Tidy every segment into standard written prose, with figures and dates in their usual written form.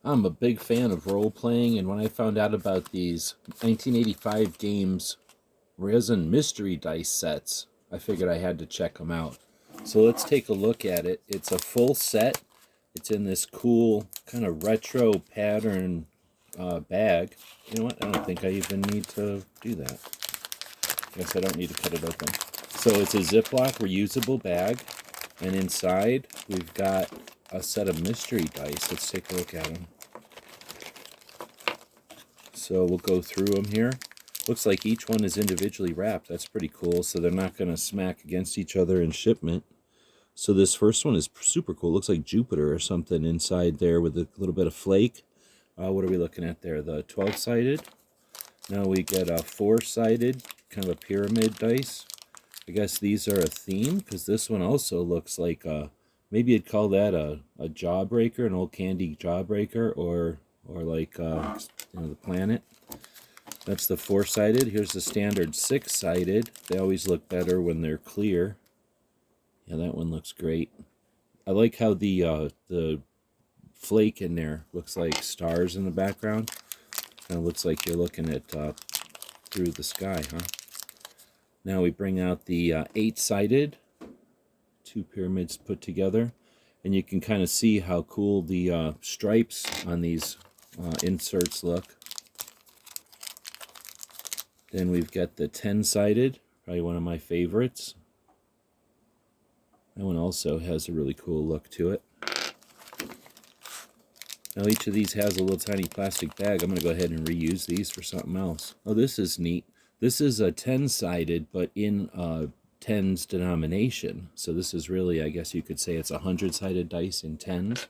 I'm a big fan of role-playing, and when I found out about these 1985 games resin mystery dice sets, I figured I had to check them out. So let's take a look at it. It's a full set. It's in this cool kind of retro pattern bag. You know what? I don't think I even need to do that. Guess I don't need to cut it open. So it's a Ziploc reusable bag, and inside we've got a set of mystery dice. Let's take a look at them. So we'll go through them here. Looks like each one is individually wrapped. That's pretty cool. So they're not going to smack against each other in shipment. So this first one is super cool. Looks like Jupiter or something inside there with a little bit of flake. What are we looking at there? The 12-sided. Now we get a 4-sided, kind of a pyramid dice. I guess these are a theme, because this one also looks like maybe you'd call that a jawbreaker, an old candy jawbreaker, or like the planet. That's the 4-sided. Here's the standard 6-sided. They always look better when they're clear. Yeah, that one looks great. I like how the flake in there looks like stars in the background. Kind of looks like you're looking at through the sky, huh? Now we bring out the 8-sided, 2 pyramids put together, and you can kind of see how cool the stripes on these inserts look. Then we've got the 10-sided, probably one of my favorites. That one also has a really cool look to it. Now each of these has a little tiny plastic bag. I'm going to go ahead and reuse these for something else. Oh, this is neat. This is a 10-sided, but in 10s denomination. So this is really, I guess you could say it's a 100-sided dice in 10s.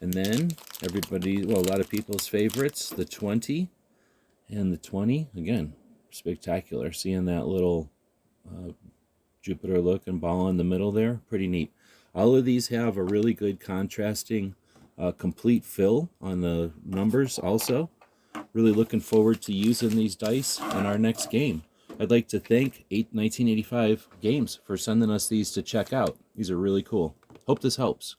And then everybody, well, a lot of people's favorites, the 20 and the 20. Again, spectacular. Seeing that little Jupiter looking ball in the middle there, pretty neat. All of these have a really good contrasting complete fill on the numbers also. Really looking forward to using these dice in our next game. I'd like to thank 1985 Games for sending us these to check out. These are really cool. Hope this helps.